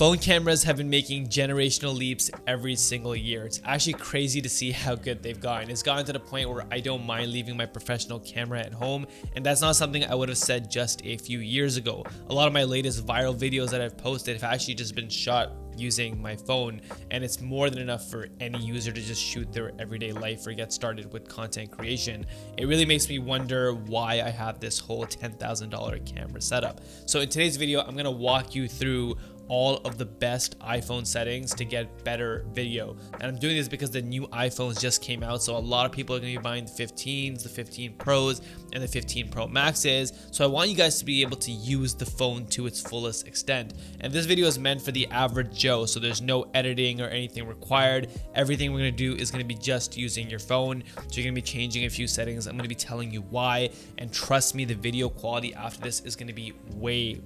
Phone cameras have been making generational leaps every single year. It's actually crazy to see how good they've gotten. It's gotten to the point where I don't mind leaving my professional camera at home, and that's not something I would have said just a few years ago. A lot of my latest viral videos that I've posted have actually just been shot using my phone, and it's more than enough for any user to just shoot their everyday life or get started with content creation. It really makes me wonder why I have this whole $10,000 camera setup. So in today's video, I'm going to walk you through all of the best iPhone settings to get better video. And I'm doing this because the new iPhones just came out, so a lot of people are going to be buying the 15s, the 15 Pros, and the 15 Pro Maxes. So I want you guys to be able to use the phone to its fullest extent. And this video is meant for the average Joe, so there's no editing or anything required. Everything we're going to do is going to be just using your phone. So you're going to be changing a few settings. I'm going to be telling you why, and trust me, the video quality after this is going to be way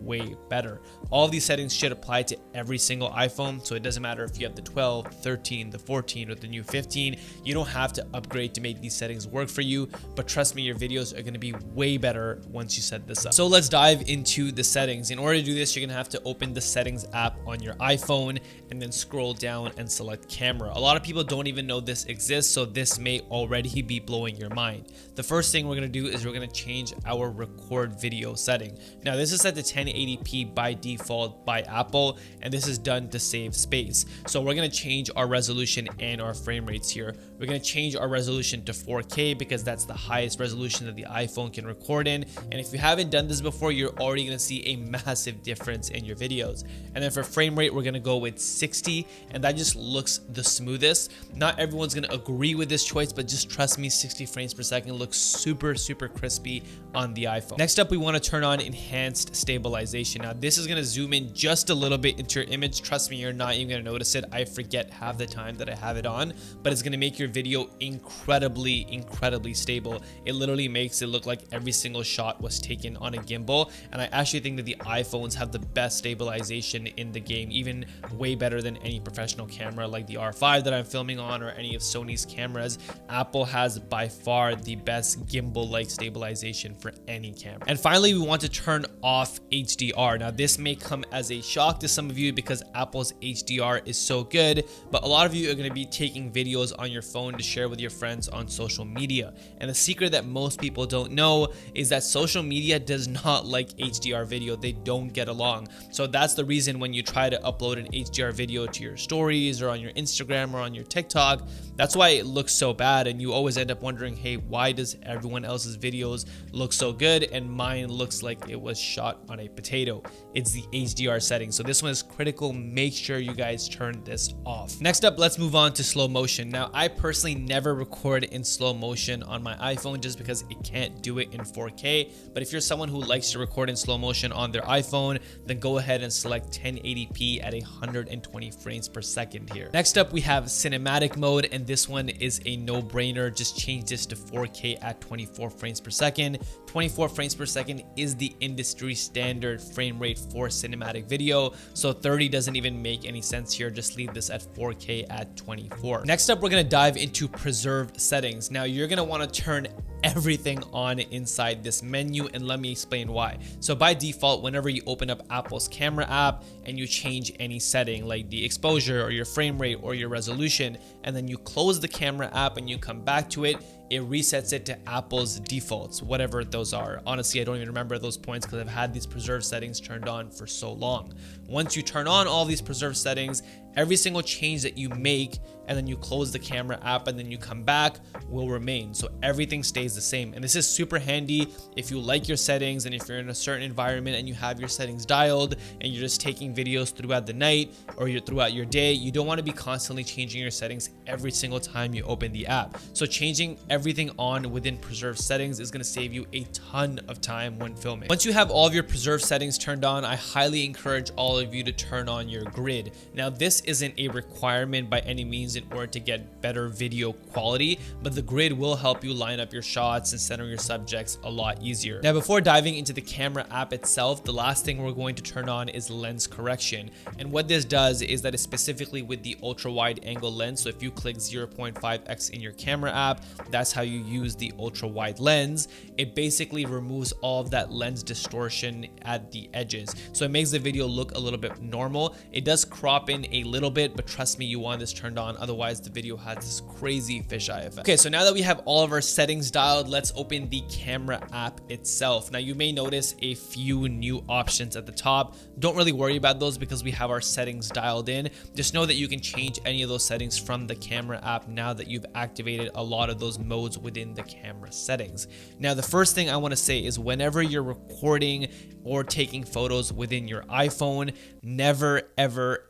better. All of these settings should apply to every single iPhone, so it doesn't matter if you have the 12, 13, the 14, or the new 15. You don't have to upgrade to make these settings work for you, but trust me, your videos are going to be way better once you set this up. So let's dive into the settings. In order to do this, you're going to have to open the settings app on your iPhone and then scroll down and select camera. A lot of people don't even know this exists, so this may already be blowing your mind. The first thing we're going to do is we're going to change our record video setting. Now this is set to 1080p by default by Apple, and this is done to save space. So we're going to change our resolution and our frame rates here. We're going to change our resolution to 4K because that's the highest resolution that the iPhone can record in. And if you haven't done this before, you're already going to see a massive difference in your videos. And then for frame rate, we're going to go with 60, and that just looks the smoothest. Not everyone's going to agree with this choice, but just trust me, 60 frames per second looks super crispy on the iPhone. Next up, we want to turn on enhanced stabilization. Now this is going to zoom in just a little bit into your image. Trust me, you're not even going to notice it. I forget half the time that I have it on, but it's going to make your video incredibly stable. It literally makes it look like every single shot was taken on a gimbal, and I actually think that the iPhones have the best stabilization in the game, even way better than any professional camera like the R5 that I'm filming on or any of Sony's cameras. Apple has by far the best gimbal-like stabilization for any camera. And finally, we want to turn off HDR. Now this may come as a shock to some of you because Apple's HDR is so good, but a lot of you are going to be taking videos on your phone to share with your friends on social media. And the secret that most people don't know is that social media does not like HDR video. They don't get along. So that's the reason when you try to upload an HDR video to your stories or on your Instagram or on your TikTok, that's why it looks so bad, and you always end up wondering, hey, why does everyone else's videos look so good and mine looks like it was shot on a potato? It's the HDR setting. So this one is critical. Make sure you guys turn this off. Next up, let's move on to slow motion. Now I personally never record in slow motion on my iPhone just because it can't do it in 4K, but if you're someone who likes to record in slow motion on their iPhone, then go ahead and select 1080p at 120 frames per second here. Next up, we have cinematic mode, and this one is a no-brainer. Just change this to 4K at 24 frames per second. 24 frames per second is the industry standard frame rate for cinematic video, so 30 doesn't even make any sense here. Just leave this at 4K at 24. Next up, we're going to dive into preserved settings. Now you're going to want to turn everything on inside this menu, and let me explain why. So by default, whenever you open up Apple's camera app and you change any setting like the exposure or your frame rate or your resolution, and then you close the camera app and you come back to it, it resets it to Apple's defaults, whatever those are. Honestly, I don't even remember those points because I've had these preserved settings turned on for so long. Once you turn on all these preserved settings, every single change that you make and then you close the camera app and then you come back will remain. So everything stays the same. And this is super handy if you like your settings and if you're in a certain environment and you have your settings dialed and you're just taking videos throughout the night or throughout your day. You don't want to be constantly changing your settings every single time you open the app. So changing everything on within preserved settings is going to save you a ton of time when filming. Once you have all of your preserved settings turned on, I highly encourage all of you to turn on your grid. Now this isn't a requirement by any means. use in order to get better video quality, but the grid will help you line up your shots and center your subjects a lot easier. Now, before diving into the camera app itself, the last thing we're going to turn on is lens correction. And what this does is that it's specifically with the ultra wide angle lens. So if you click 0.5x in your camera app, that's how you use the ultra wide lens. It basically removes all of that lens distortion at the edges. So it makes the video look a little bit normal. It does crop in a little bit, but trust me, you want this turned on. Otherwise, the video has this crazy fisheye effect. Okay, so now that we have all of our settings dialed, let's open the camera app itself. Now, you may notice a few new options at the top. Don't really worry about those because we have our settings dialed in. Just know that you can change any of those settings from the camera app now that you've activated a lot of those modes within the camera settings. Now, the first thing I want to say is whenever you're recording or taking photos within your iPhone, never, ever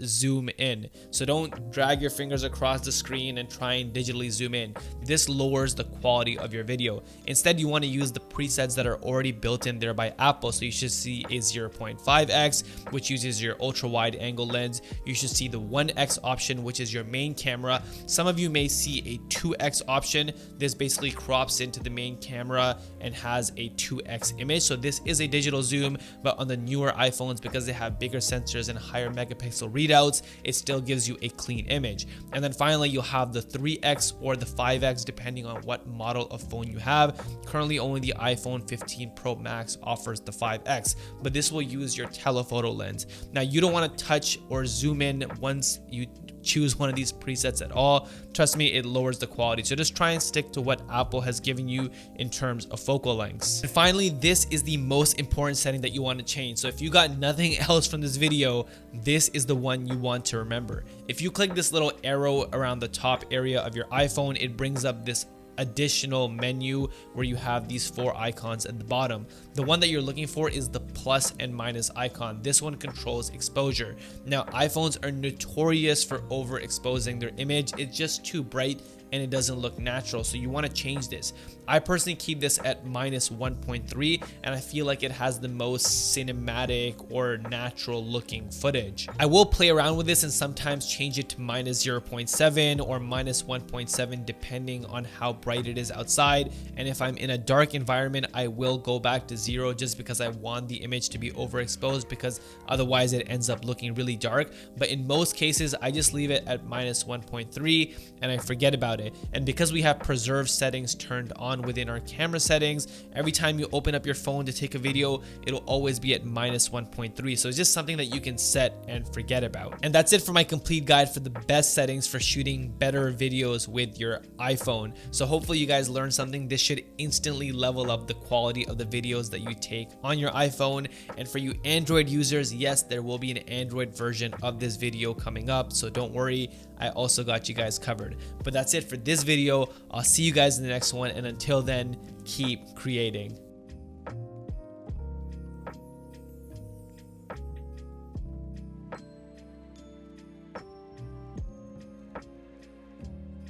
zoom in. So don't drag your fingers across the screen and try and digitally zoom in. This lowers the quality of your video. Instead, you want to use the presets that are already built in there by Apple. So you should see a 0.5x, which uses your ultra wide angle lens. You should see the 1x option, which is your main camera. Some of you may see a 2x option. This basically crops into the main camera and has a 2x image. So this is a digital zoom, but on the newer iPhones, because they have bigger sensors and higher megapixel readouts, it still gives you a clean image. And then finally, you'll have the 3x or the 5x depending on what model of phone you have. Currently, only the iPhone 15 Pro Max offers the 5x, but this will use your telephoto lens. Now, you don't want to touch or zoom in once you choose one of these presets at all. Trust me, it lowers the quality. So just try and stick to what Apple has given you in terms of focal lengths. And finally, this is the most important setting that you want to change. So if you got nothing else from this video, this is the one you want to remember. If you click this little arrow around the top area of your iPhone, it brings up this additional menu where you have these 4 icons at the bottom. The one that you're looking for is the plus and minus icon. This one controls exposure. Now, iPhones are notorious for overexposing their image. It's just too bright and it doesn't look natural. So you want to change this. I personally keep this at -1.3 and I feel like it has the most cinematic or natural looking footage. I will play around with this and sometimes change it to -0.7 or -1.7 depending on how bright it is outside. And if I'm in a dark environment, I will go back to 0 just because I want the image to be overexposed, because otherwise it ends up looking really dark. But in most cases, I just leave it at -1.3 and I forget about it. And because we have preserved settings turned on within our camera settings, every time you open up your phone to take a video, it'll always be at -1.3. So it's just something that you can set and forget about. And that's it for my complete guide for the best settings for shooting better videos with your iPhone. So hopefully you guys learned something. This should instantly level up the quality of the videos that you take on your iPhone. And for you Android users, yes, there will be an Android version of this video coming up, so don't worry, I also got you guys covered. But that's it for this video. I'll see you guys in the next one, and until then, keep creating.